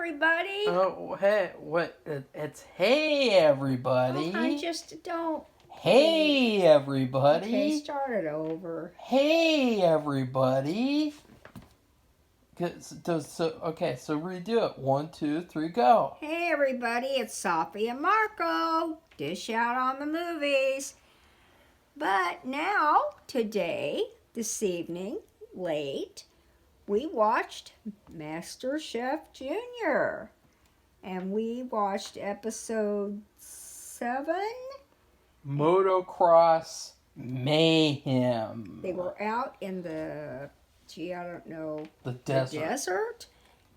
everybody. Oh, hey, what? It's hey, everybody. Oh, I just don't. Hey, everybody. Okay, start it over. Hey, everybody. So redo it. 1, 2, 3, go. Hey, everybody, it's Safi and Marco. Dish out on the movies. But now, today, this evening, late, we watched Masterchef Junior. And we watched episode 7. Motocross Mayhem. They were out in the, I don't know. The desert.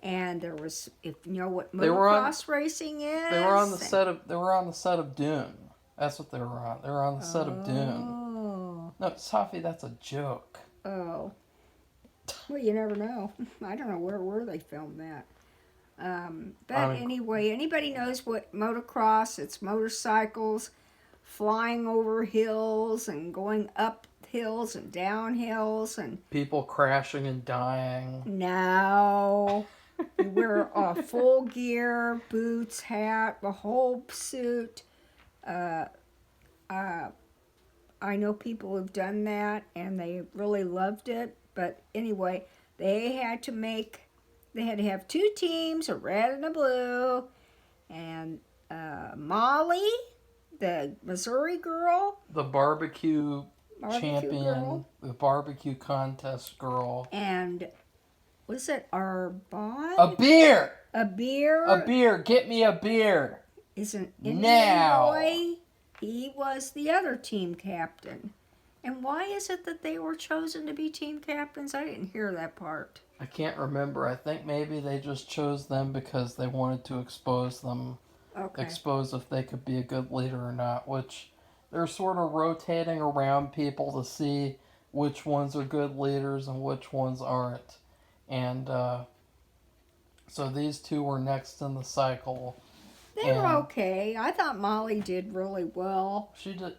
And there was, if you know what motocross racing is. They were on the set of Dune. That's what they were on. They were on the set of Dune. Oh. No, Safi, that's a joke. Oh. Well, you never know. I don't know where they filmed that. Anyway, anybody knows what motocross? It's motorcycles flying over hills and going up hills and down hills and people crashing and dying. No. You wear full gear, boots, hat, the whole suit. I know people who've done that and they really loved it. But anyway, they had to have 2 teams, a red and a blue. And Molly, the Missouri girl. The barbecue champion. Girl. The barbecue contest girl. And was it Arbonne? A beer! A beer? A beer. Get me a beer. Is an Indian now. boy. He was the other team captain. And why is it that they were chosen to be team captains? I didn't hear that part. I can't remember. I think maybe they just chose them because they wanted to expose them. Okay. Expose if they could be a good leader or not, which they're sort of rotating around people to see which ones are good leaders and which ones aren't. And so these 2 were next in the cycle. They were okay. I thought Molly did really well. She did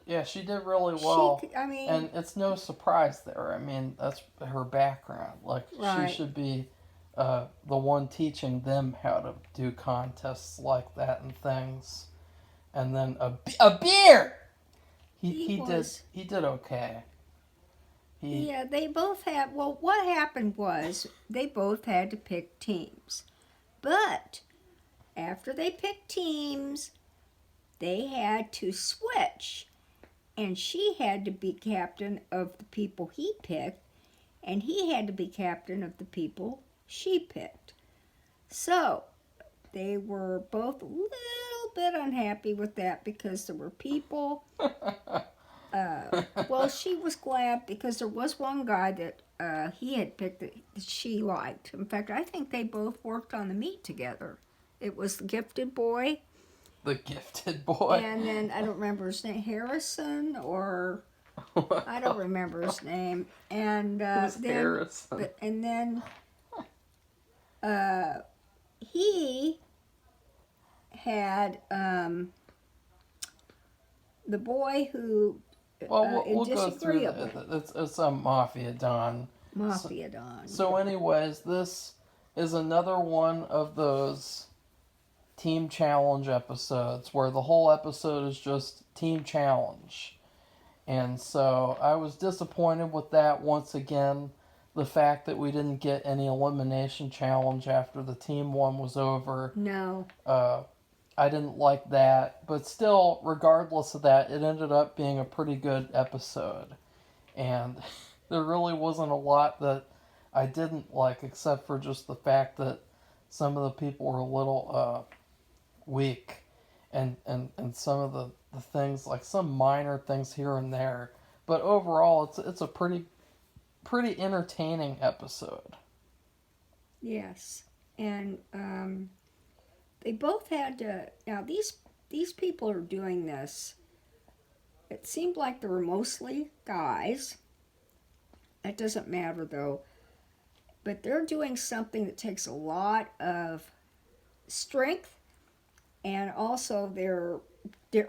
really well. And it's no surprise there. I mean, that's her background. Like, right. She should be the one teaching them how to do contests like that and things. And then a beer. He did okay. They both had. Well, what happened was they both had to pick teams, but after they picked teams, they had to switch. And she had to be captain of the people he picked, and he had to be captain of the people she picked. So, they were both a little bit unhappy with that because there were people... well, she was glad because there was one guy that he had picked that she liked. In fact, I think they both worked on the meat together. It was the gifted boy. The gifted boy. And then, I don't remember his name, Harrison, or I don't remember his name. And Harrison? And then he had the boy who we'll go through it. It's a Mafia Don. Mafia Don. So anyways, this is another one of those team challenge episodes where the whole episode is just team challenge. And so I was disappointed with that once again. The fact that we didn't get any elimination challenge after the team one was over. No. I didn't like that. But still, regardless of that, it ended up being a pretty good episode. And there really wasn't a lot that I didn't like except for just the fact that some of the people were a little weak. And some of the things, like some minor things here and there. But overall, it's a pretty entertaining episode. Yes. And they both had to... Now, these people are doing this. It seemed like they were mostly guys. That doesn't matter, though. But they're doing something that takes a lot of strength, and also they're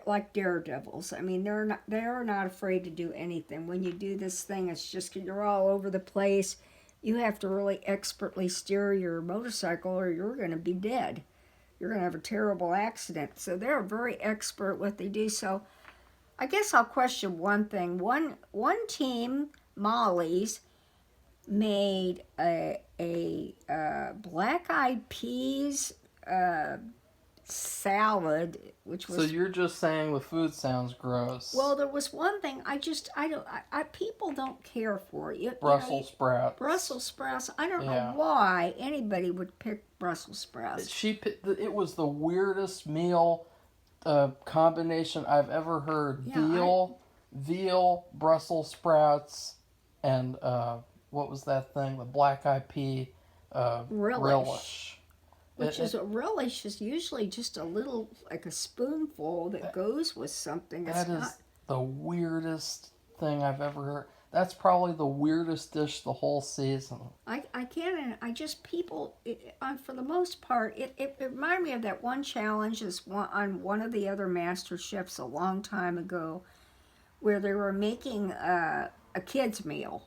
like daredevils. I mean, they're not afraid to do anything. When you do this thing, it's just you're all over the place. you have to really expertly steer your motorcycle or you're going to be dead. You're going to have a terrible accident. So they're very expert what they do. So I guess I'll question one thing. One team, Molly's, made a black-eyed peas salad, which was. So you're just saying the food sounds gross. Well, there was one thing people don't care for it. Brussels sprouts. Brussels sprouts. I don't Yeah. know why anybody would pick Brussels sprouts. It was the weirdest meal combination I've ever heard. Yeah, Veal, Brussels sprouts, and what was that thing? The black-eyed pea relish. A relish is usually just a little, like a spoonful that goes with something. That is the weirdest thing I've ever heard. That's probably the weirdest dish the whole season. I can't, people, for the most part, it reminded me of that one challenge on one of the other Masterchefs a long time ago, where they were making a kid's meal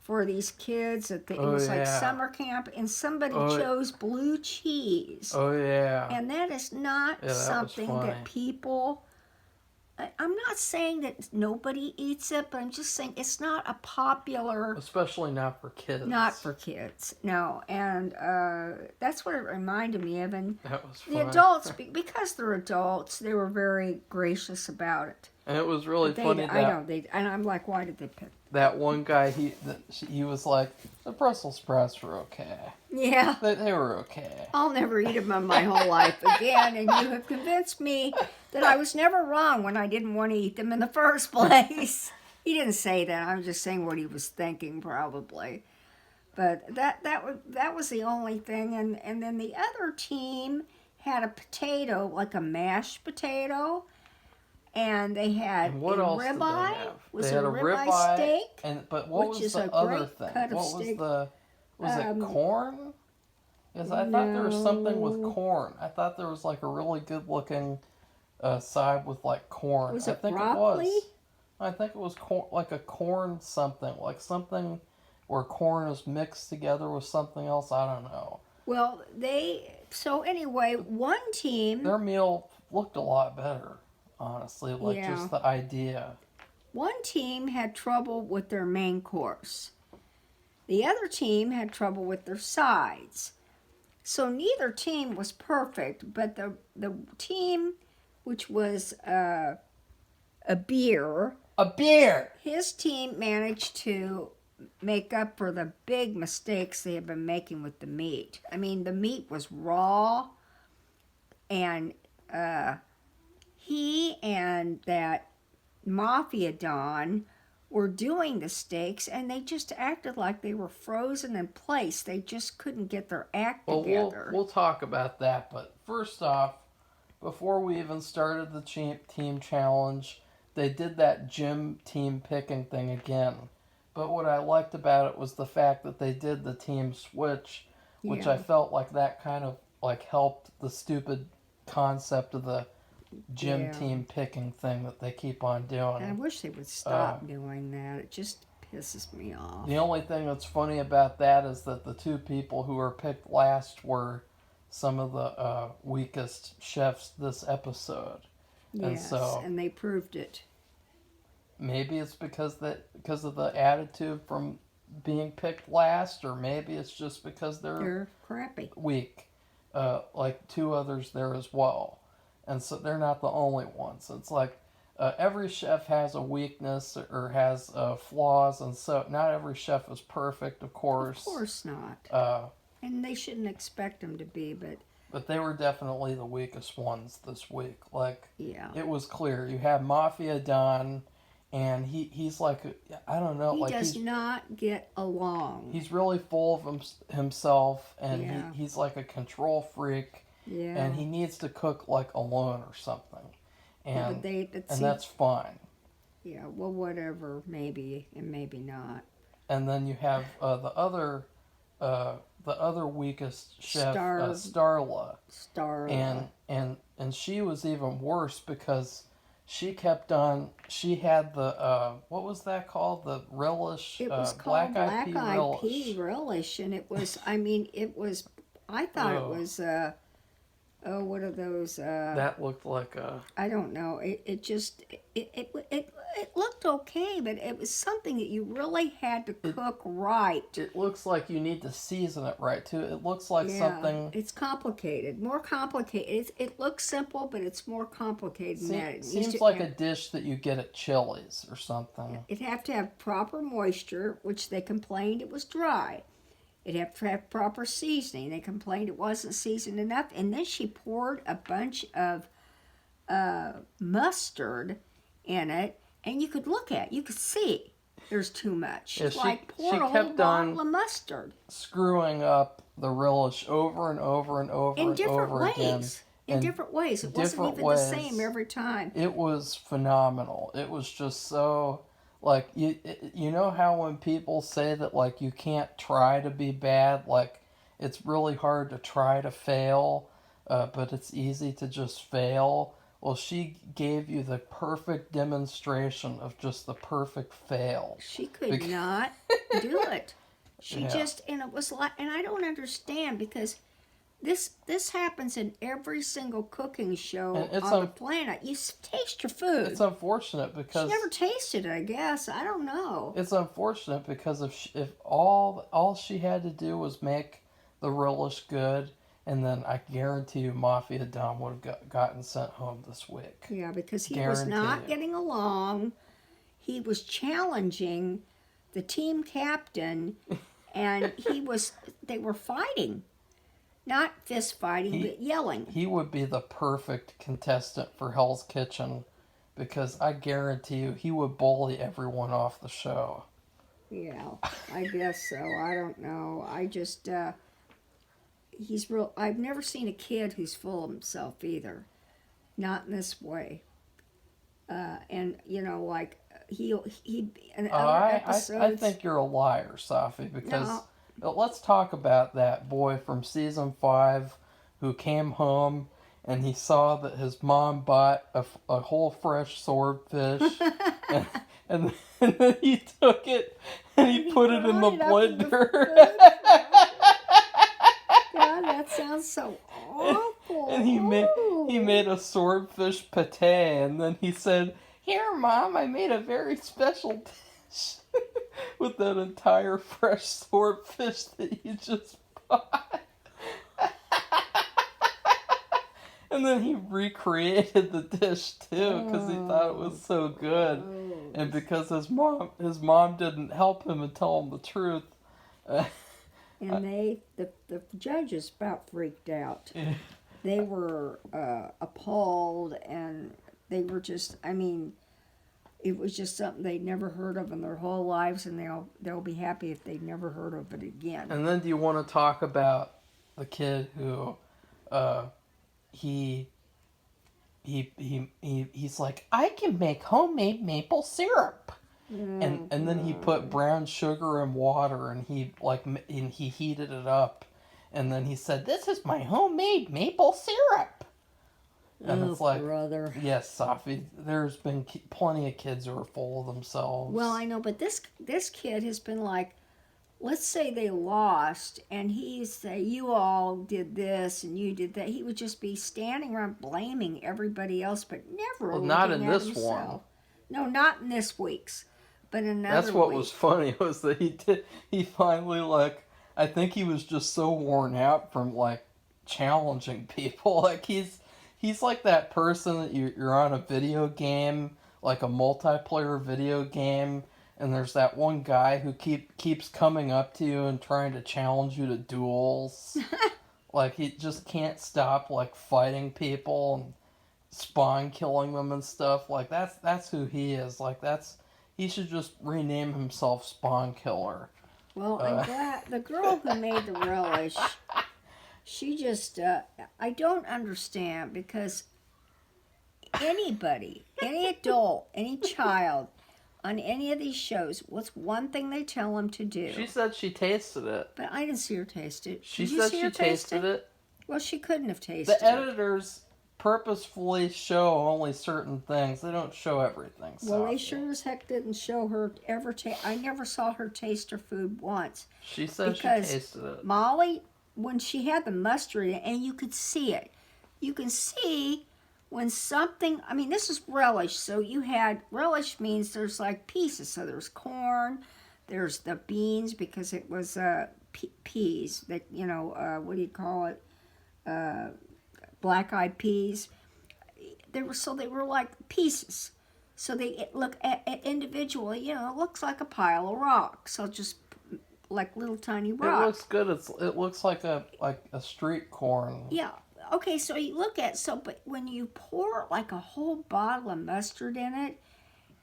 for these kids. It was like summer camp, and somebody chose blue cheese. Oh, yeah. And that is not something that people... I'm not saying that nobody eats it, but I'm just saying it's not a popular... Especially not for kids. Not for kids, no. And that's what it reminded me of. And that was funny. The adults, because they're adults, they were very gracious about it. And it was really funny and I'm like, why did they pick that one guy? He was like, the Brussels sprouts were okay. Yeah, they were okay. I'll never eat them in my whole life again. And you have convinced me that I was never wrong when I didn't want to eat them in the first place. He didn't say that. I'm just saying what he was thinking, probably. But that was the only thing. And then the other team had a potato, like a mashed potato. And they had a ribeye. They had a ribeye steak. But what was the other thing? Was it corn? Because I thought there was something with corn. I thought there was like a really good looking side with like corn. Was it broccoli? I think it was corn, like a corn something, like something where corn is mixed together with something else. I don't know. Well, so anyway, one team. Their meal looked a lot better. Honestly, just the idea. One team had trouble with their main course. The other team had trouble with their sides. So neither team was perfect, but the team, which was a beer. His team managed to make up for the big mistakes they had been making with the meat. I mean, the meat was raw, and he and that Mafia Don were doing the steaks, and they just acted like they were frozen in place. They just couldn't get their act together. We'll talk about that, but first off, before we even started the team challenge, they did that gym team picking thing again. But what I liked about it was the fact that they did the team switch, which I felt like that kind of like helped the stupid concept of the gym team picking thing that they keep on doing. And I wish they would stop doing that. It just pisses me off. The only thing that's funny about that is that the two people who were picked last were some of the weakest chefs this episode. Yes, and they proved it. Maybe it's because of the attitude from being picked last, or maybe it's just because they're crappy, weak. Like two others there as well. And so they're not the only ones. It's like every chef has a weakness or has flaws, and so not every chef is perfect, of course. Of course not. And they shouldn't expect them to be, But they were definitely the weakest ones this week. Like, it was clear. You have Mafia Don, and he's like, I don't know. He does not get along. He's really full of himself, and he's like a control freak. Yeah. And he needs to cook like alone or something. And that's fine. Yeah, well, whatever, maybe, and maybe not. And then you have the other weakest chef, Starla. Starla. And she was even worse because she kept on. She had the what was that called? The relish. It was Black called eyed black pea eyed relish. pea relish, and it was. I mean, it was. I thought it was. Oh, what are those? That looked like a. I don't know. It just it looked okay, but it was something that you really had to cook right. It looks like you need to season it right too. It looks like something. It's complicated, more complicated. It looks simple, but it's more complicated than that. It Seems like a dish that you get at Chili's or something. It'd have to have proper moisture, which they complained it was dry. It'd have to have proper seasoning. They complained it wasn't seasoned enough. And then she poured a bunch of mustard in it, and you could look at it. You could see there's too much. Yeah, Poured a whole bottle of mustard. Screwing up the relish over and over and over in and different over ways. again. In different ways. It wasn't even the same every time. It was phenomenal. It was just so... Like, you know how when people say that, like, you can't try to be bad, like, it's really hard to try to fail, but it's easy to just fail? Well, she gave you the perfect demonstration of just the perfect fail. She could not do it. She just, and it was like, and I don't understand because this happens in every single cooking show on the planet. You taste your food. It's unfortunate because... She never tasted it, I guess. I don't know. It's unfortunate because if all she had to do was make the relish good, and then I guarantee you Mafia Dom would have gotten sent home this week. Yeah, because he was not getting along. He was challenging the team captain, and they were fighting. Not fist fighting, but yelling. He would be the perfect contestant for Hell's Kitchen because I guarantee you he would bully everyone off the show. Yeah, I guess so. I don't know. I just, he's real. I've never seen a kid who's full of himself either. Not in this way. And, you know, like, he in other episodes. I think you're a liar, Safi, because... No. But let's talk about that boy from season 5 who came home and he saw that his mom bought a whole fresh swordfish and then he took it and he put it in the blender. God, that sounds so awful. And he made a swordfish pate, and then he said, "Here, Mom, I made a very special dish." With that entire fresh swordfish that you just bought. And then he recreated the dish too because he thought it was so good. And because his mom didn't help him and tell him the truth. And the judges about freaked out. They were appalled, and they were just, I mean... It was just something they'd never heard of in their whole lives, and they'll be happy if they'd never heard of it again. And then do you want to talk about the kid who he's like, I can make homemade maple syrup. And then he put brown sugar in water and he heated it up. And then he said, "This is my homemade maple syrup." And it's like, brother. Yes, Safi, there's been plenty of kids who are full of themselves. Well, I know, but this kid has been like, let's say they lost, and he'd say, you all did this, and you did that. He would just be standing around blaming everybody else, but never looking not in at this himself. one. No, not in this week's, but in another That's what week. was funny, was that he finally, like, I think he was just so worn out from, like, challenging people. Like, he's like that person that you're on a video game, like a multiplayer video game, and there's that one guy who keeps coming up to you and trying to challenge you to duels. Like, he just can't stop, like, fighting people and spawn killing them and stuff. Like, that's who he is. Like, he should just rename himself Spawn Killer. Well, I'm glad the girl who made the relish... She just, I don't understand, because anybody, any adult, any child, on any of these shows, what's one thing they tell them to do? She said she tasted it. But I didn't see her taste it. She said she tasted it. Well, she couldn't have tasted it. The editors purposefully show only certain things. They don't show everything. Well, they Safi. sure as heck didn't show her ever. I never saw her taste her food once. She says she Because tasted it. Molly, when she had the mustard in it, and you could see it. You can see when something, I mean, this is relish. So you had, relish means there's like pieces. So there's corn, there's the beans, because it was peas, that, you know, what do you call it? Black-eyed peas. They were like pieces. So they look at individually, you know, it looks like a pile of rocks. So just like little tiny rocks. It looks good. It looks like a street corn. Yeah. Okay, so you look at, but when you pour like a whole bottle of mustard in it,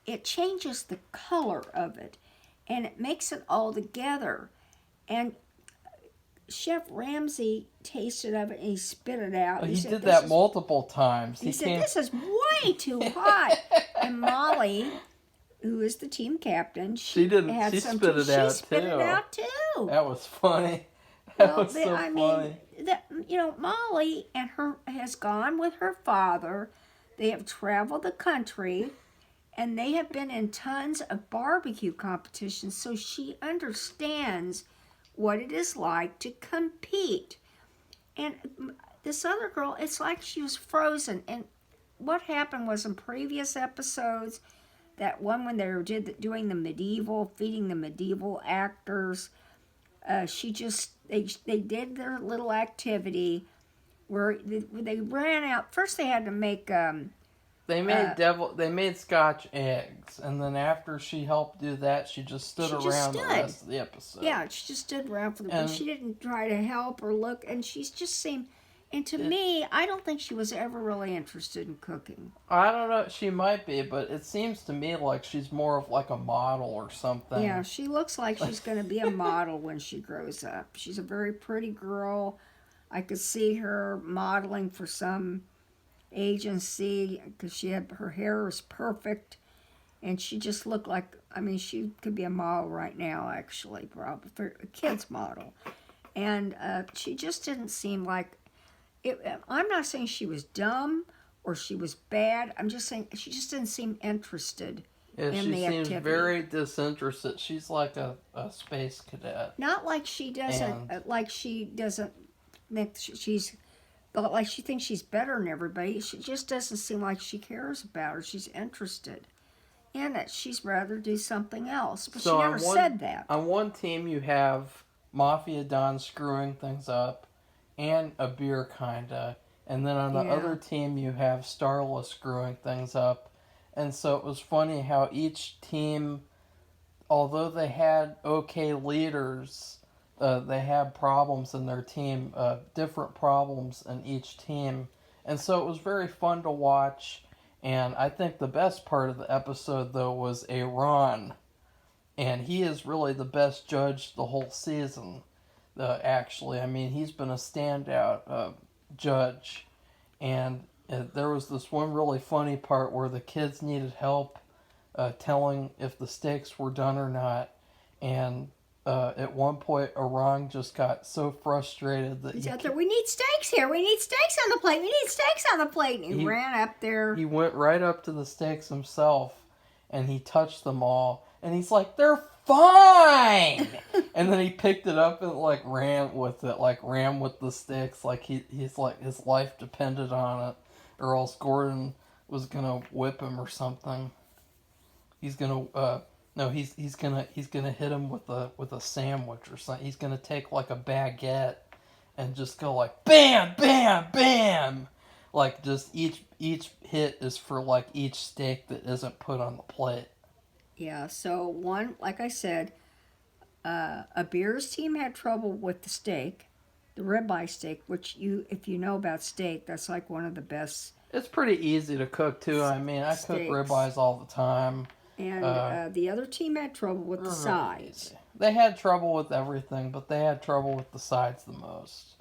it changes the color of it, and it makes it all together. And Chef Ramsay tasted of it and he spit it out. He did that multiple times. He said, "This is way too hot." And Molly, who is the team captain, she spit it out too. That was funny. That was so funny. You know, Molly has gone with her father. They have traveled the country, and they have been in tons of barbecue competitions, so she understands what it is like to compete. And this other girl, it's like she was frozen. And what happened was, in previous episodes, that one when they were doing feeding the medieval actors, they did their little activity where they ran out. First they had to make they made Scotch eggs, and then after she helped do that, she just stood around the rest of the episode. Yeah, she just stood around for the. She didn't try to help or look, and she's just seemed. And to me, I don't think she was ever really interested in cooking. I don't know. She might be, but it seems to me like she's more of like a model or something. Yeah, she looks like she's going to be a model when she grows up. She's a very pretty girl. I could see her modeling for some agency because her hair is perfect. And she just looked like, I mean, she could be a model right now, actually, probably, for a kid's model. And she just didn't seem like, I'm not saying she was dumb or she was bad. I'm just saying she just didn't seem interested in the activity. She seems very disinterested. She's like a space cadet. Not like she doesn't, think she's, like she thinks she's better than everybody. She just doesn't seem like she cares about her. She's interested in it. She's rather do something else. But she never said that. On one team you have Mafia Don screwing things up, and a beer kinda, and then on the other team you have Starla screwing things up. And so it was funny how each team, although they had okay leaders, they had problems in their team, different problems in each team. And so it was very fun to watch. And I think the best part of the episode, though, was Aaron. And he is really the best judge the whole season. Actually, I mean, he's been a standout judge, and there was this one really funny part where the kids needed help telling if the steaks were done or not, and at one point, Orang just got so frustrated that he's out there. We need steaks here. We need steaks on the plate. We need steaks on the plate. And he ran up there. He went right up to the steaks himself, and he touched them all, and he's like, "They're fine!" And then he picked it up and ran with the sticks, like he's like his life depended on it, or else Gordon was gonna whip him or something. He's gonna he's gonna hit him with a sandwich or something. He's gonna take like a baguette and just go like bam, bam, bam, like just each hit is for like each steak that isn't put on the plate. Yeah, so like I said, Abir's team had trouble with the steak, the ribeye steak, which if you know about steak, that's like one of the best. It's pretty easy to cook too. I mean, I cook ribeyes all the time. And the other team had trouble with the sides. Easy. They had trouble with everything, but they had trouble with the sides the most.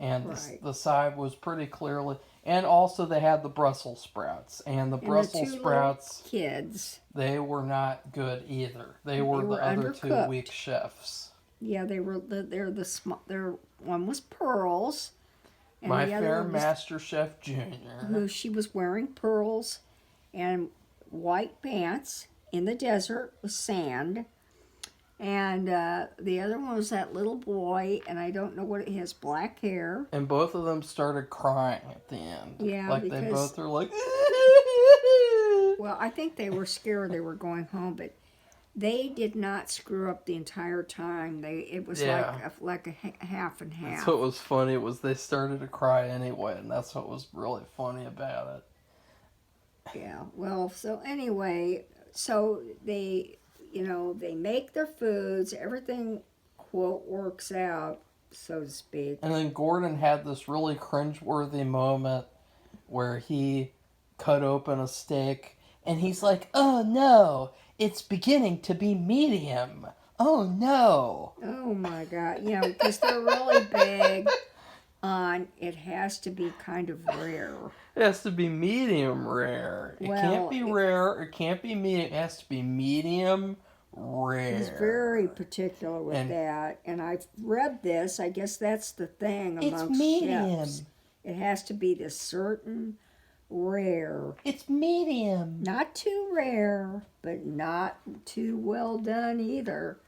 And the side was pretty clearly. And also they had the Brussels sprouts. And the Brussels sprouts, kids, they were not good either. They were the other two weak chefs. Yeah, they were. One was pearls, And My the other fair one was Masterchef Junior. who she was wearing pearls and white pants in the desert with sand. And the other one was that little boy, and I don't know what he has black hair. And both of them started crying at the end. Yeah, like because they both were like. well, I think they were scared they were going home, but they did not screw up the entire time. It was like a half and half. That's what was funny was they started to cry anyway, and that's what was really funny about it. Yeah. Well, so anyway, so they make their foods. Everything, quote, works out, so to speak. And then Gordon had this really cringeworthy moment where he cut open a steak, and he's like, "Oh no, it's beginning to be medium. Oh no." Oh my God. Because they're really big on it has to be kind of rare. It has to be medium rare. It can't be rare. It can't be medium. It has to be medium rare. He's very particular with that. And I've read this. I guess that's the thing amongst chefs. It has to be this certain rare. It's medium. Not too rare, but not too well done either.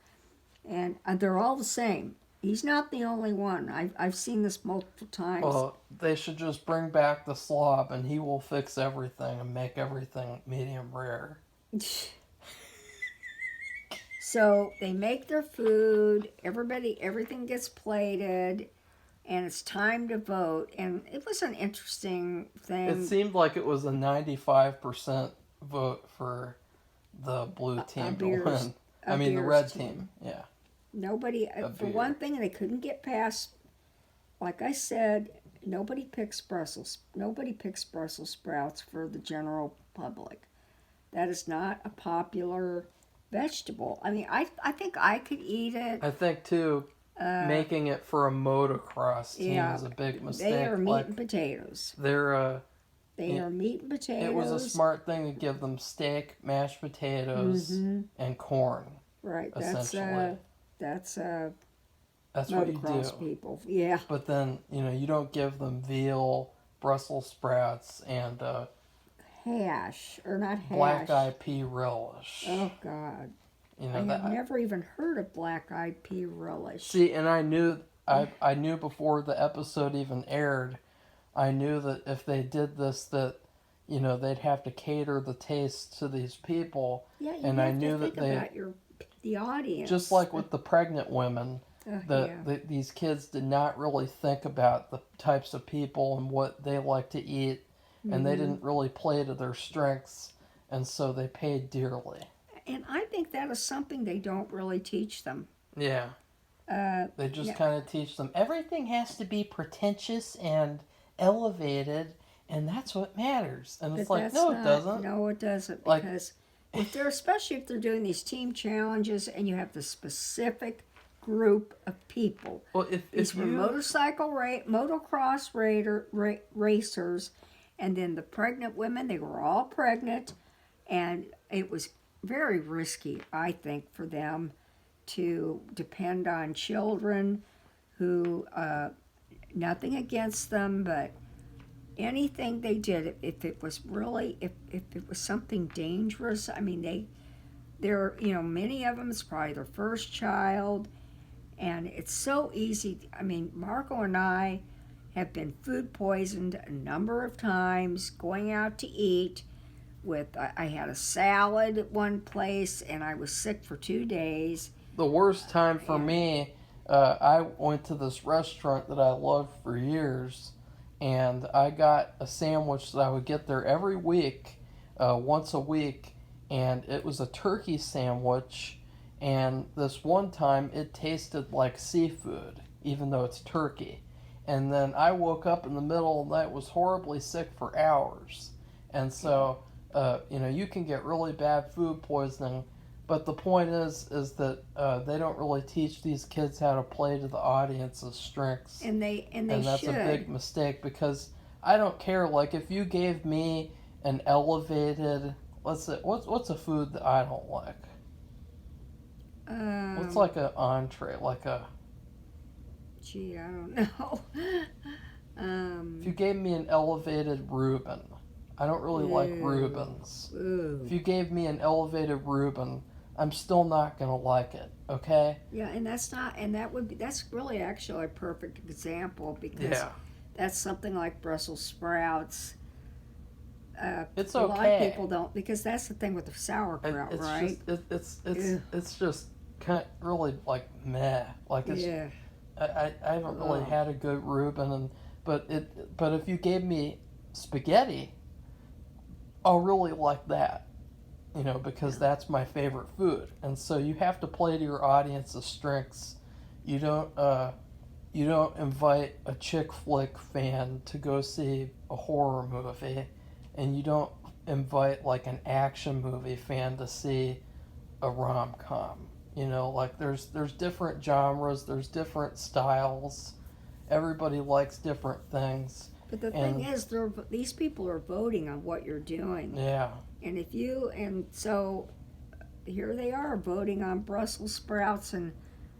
And they're all the same. He's not the only one. I've seen this multiple times. Well, they should just bring back the slob, and he will fix everything and make everything medium rare. So they make their food. Everything gets plated, and it's time to vote. And it was an interesting thing. It seemed like it was a 95% vote for the blue team to win. I mean, the red team. Yeah. Nobody, for one thing, they couldn't get past, like I said, nobody picks Brussels sprouts for the general public. That is not a popular vegetable. I mean, I think I could eat it. I think, too, making it for a motocross team is a big mistake. They are meat and potatoes. They are meat and potatoes. It was a smart thing to give them steak, mashed potatoes, and corn. Right. Essentially. That's what you do. People. Yeah. But then, you don't give them veal, Brussels sprouts, and hash, or not hash. Black-eyed pea relish. Oh, God. I have never even heard of black-eyed pea relish. See, and I knew before the episode even aired, I knew that if they did this, that they'd have to cater the taste to these people. Yeah, and I knew that about the audience. Just like with the pregnant women, these kids did not really think about the types of people and what they like to eat, and they didn't really play to their strengths, and so they paid dearly. And I think that is something they don't really teach them. Yeah. They just kind of teach them everything has to be pretentious and elevated, and that's what matters. And it's like, no, it doesn't. No, it doesn't. Because especially if they're doing these team challenges and you have the specific group of people. Well, these were motocross racers, and then the pregnant women, they were all pregnant, and it was very risky, I think, for them to depend on children who, nothing against them, but anything they did, if it was something dangerous, I mean, they're many of them, it's probably their first child, and it's so easy. I mean, Marco and I have been food poisoned a number of times going out to eat. I had a salad at one place, and I was sick for 2 days. The worst time for me, I went to this restaurant that I loved for years, and I got a sandwich that I would get there every week, once a week, and it was a turkey sandwich, and this one time it tasted like seafood, even though it's turkey. And then I woke up in the middle of the night, was horribly sick for hours. And so, you can get really bad food poisoning, but the point is that they don't really teach these kids how to play to the audience's strengths. And that's a big mistake, because I don't care. Like, if you gave me an elevated, let's say, what's a food that I don't like? What's like an entree, like a... Gee, I don't know. If you gave me an elevated Reuben, I don't really like Ew. Reubens. Ooh. If you gave me an elevated Reuben, I'm still not gonna like it. Okay? Yeah, and that's really actually a perfect example because Yeah. that's something like Brussels sprouts. It's A lot of okay. people don't, because that's the thing with the sauerkraut, It's right? just Ew. it's just kind of really like meh. Like it's Yeah. I haven't really Oh. had a good Reuben, but if you gave me spaghetti, I'll really like that. Because Yeah. that's my favorite food, and so you have to play to your audience's strengths. You don't invite a chick flick fan to go see a horror movie, and you don't invite like an action movie fan to see a rom-com. Like there's different genres, there's different styles. Everybody likes different things. But the And thing is, these people are voting on what you're doing, yeah, and so here they are voting on Brussels sprouts and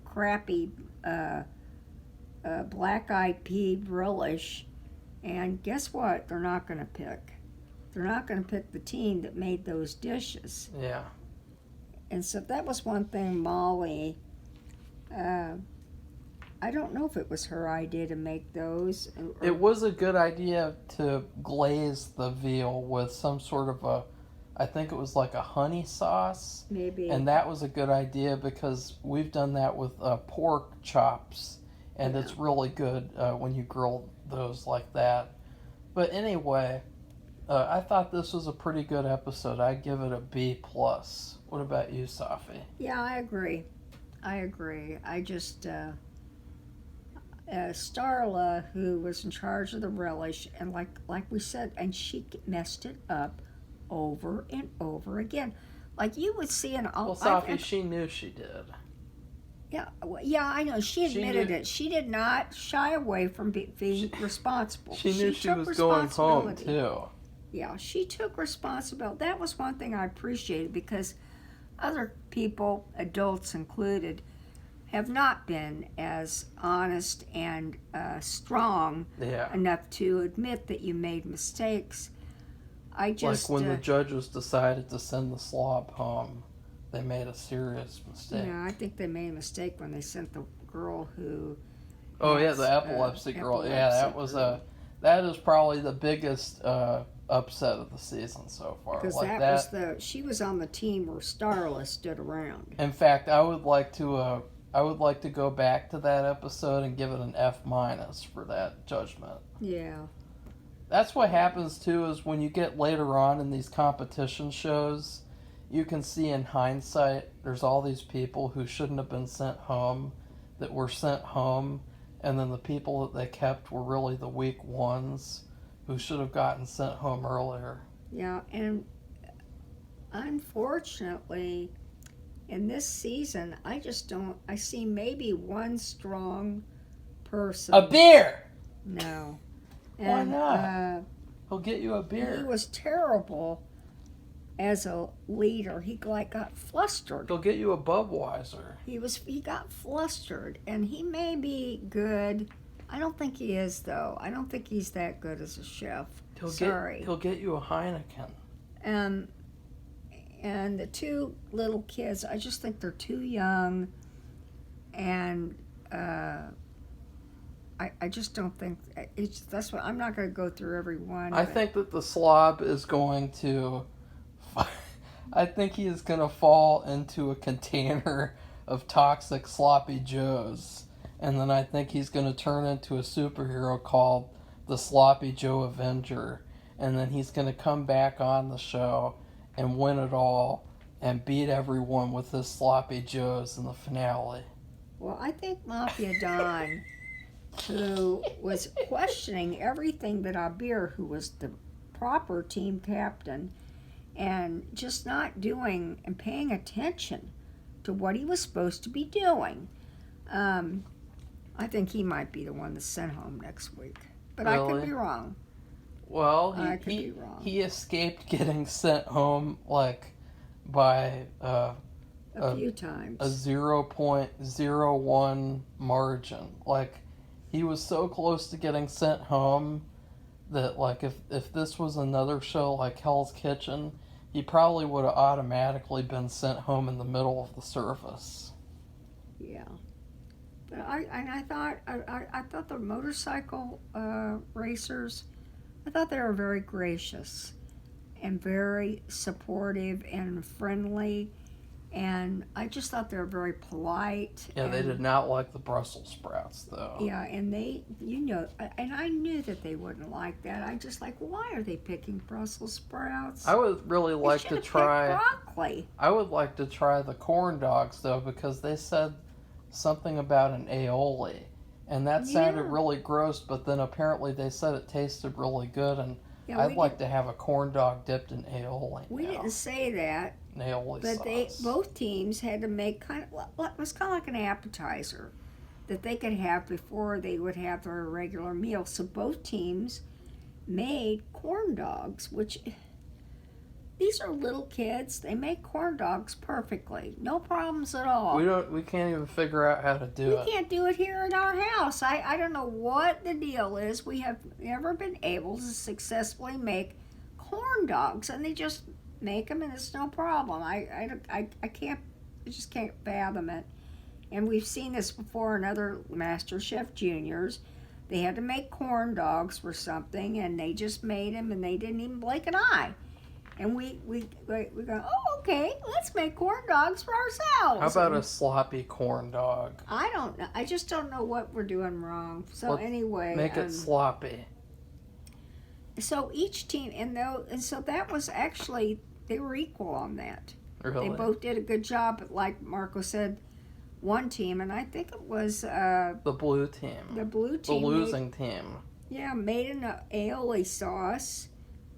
crappy black-eyed pea relish, and guess what? They're not going to pick. They're not going to pick the team that made those dishes. yeah. And so that was one thing Molly, I don't know if it was her idea to make those. It was a good idea to glaze the veal with some sort of I think it was like a honey sauce. Maybe. And that was a good idea because we've done that with pork chops, and Yeah. it's really good when you grill those like that. But anyway, I thought this was a pretty good episode. I'd give it a B+. What about you, Safi? Yeah, I agree. I just, Starla, who was in charge of the relish, and like we said, and she messed it up over and over again. Like you would see Well, Safi, she knew she did. Yeah, I know. She admitted it. She did not shy away from being responsible. She knew she took was going home, responsibility. too. Yeah, she took responsibility. That was one thing I appreciated because other people, adults included, have not been as honest and strong Yeah. enough to admit that you made mistakes. I just Like when the judges decided to send the slob home, they made a serious mistake. Yeah, I think they made a mistake when they sent the girl who. Oh yeah, the epilepsy girl. Yeah, that is probably the biggest upset of the season so far. Because like she was on the team where Starla stood around. In fact, I would like to go back to that episode and give it an F- for that judgment. Yeah. That's what happens too, is when you get later on in these competition shows, you can see in hindsight there's all these people who shouldn't have been sent home that were sent home, and then the people that they kept were really the weak ones who should have gotten sent home earlier. Yeah, and unfortunately, in this season, I see maybe one strong person. A beer! No. Why And, not? He'll get you a he beer. was terrible as a leader. He got flustered. He'll get you a Budweiser. He got flustered, and he may be good. I don't think he is, though. I don't think he's that good as a chef. He'll get you a Heineken. And the two little kids, I just think they're too young, and I just don't think that's what I'm not going to go through every one. I think that the slob is going to. I think he is going to fall into a container of toxic sloppy joes, and then I think he's going to turn into a superhero called the Sloppy Joe Avenger, and then he's going to come back on the show and win it all and beat everyone with his sloppy joes in the finale. Well, I think Mafia Don, who was questioning everything that Abir, who was the proper team captain, and just not doing and paying attention to what he was supposed to be doing. I think he might be the one that's sent home next week. But Really? I could be wrong. Well, I could be wrong. he escaped getting sent home by A few times. a 0.01 margin. Like he was so close to getting sent home that, like, if this was another show like Hell's Kitchen, he probably would have automatically been sent home in the middle of the service. Yeah. But I thought the motorcycle racers, I thought they were very gracious and very supportive and friendly, and I just thought they were very polite. Yeah, they did not like the Brussels sprouts, though. Yeah, and they, and I knew that they wouldn't like that. I just like, why are they picking Brussels sprouts? I would really like to try broccoli. I would like to try the corn dogs, though, because they said something about an aioli, and that sounded really gross, but then apparently they said it tasted really good, and I'd like to have a corn dog dipped in aioli. We didn't say that, aioli but sauce. Both teams had to make it was kind of like an appetizer that they could have before they would have their regular meal. So both teams made corn dogs, which these are little kids. They make corn dogs perfectly. No problems at all. We can't even figure out how to do it. We can't do it here in our house. I don't know what the deal is. We have never been able to successfully make corn dogs, and they just make them, and it's no problem. I just can't fathom it. And we've seen this before in other Masterchef Juniors. They had to make corn dogs for something, and they just made them, and they didn't even blink an eye. And we go, oh, okay, let's make corn dogs for ourselves. How about a sloppy corn dog? I don't know. I just don't know what we're doing wrong. So anyway, make it sloppy. So each team, and so that was actually, they were equal on that. Really? They both did a good job. But like Marco said, one team, and I think it was the blue team. The blue team. The losing team. Yeah, made an aioli sauce,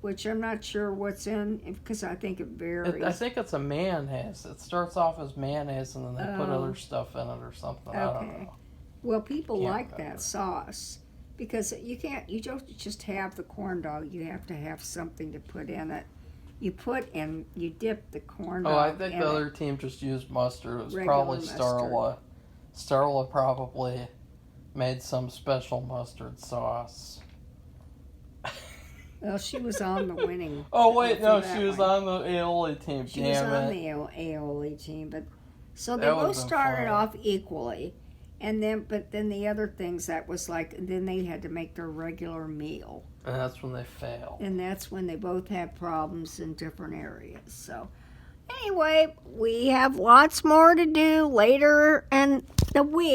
which I'm not sure what's in, because I think it varies. I think it's a mayonnaise. It starts off as mayonnaise, and then they put other stuff in it or something. Okay. I don't know. Well, people like that sauce, because you don't just have the corn dog. You have to have something to put in it. You dip the corn dog. Oh, I think the other team just used mustard. It was probably Starla. Starla probably made some special mustard sauce. Well, she was on the winning. Oh wait, no, she was on the aioli team. She was on the aioli team, but so they both started off equally, and then the other things that was like, then they had to make their regular meal, and that's when they failed. And that's when they both had problems in different areas. So anyway, we have lots more to do later in the week.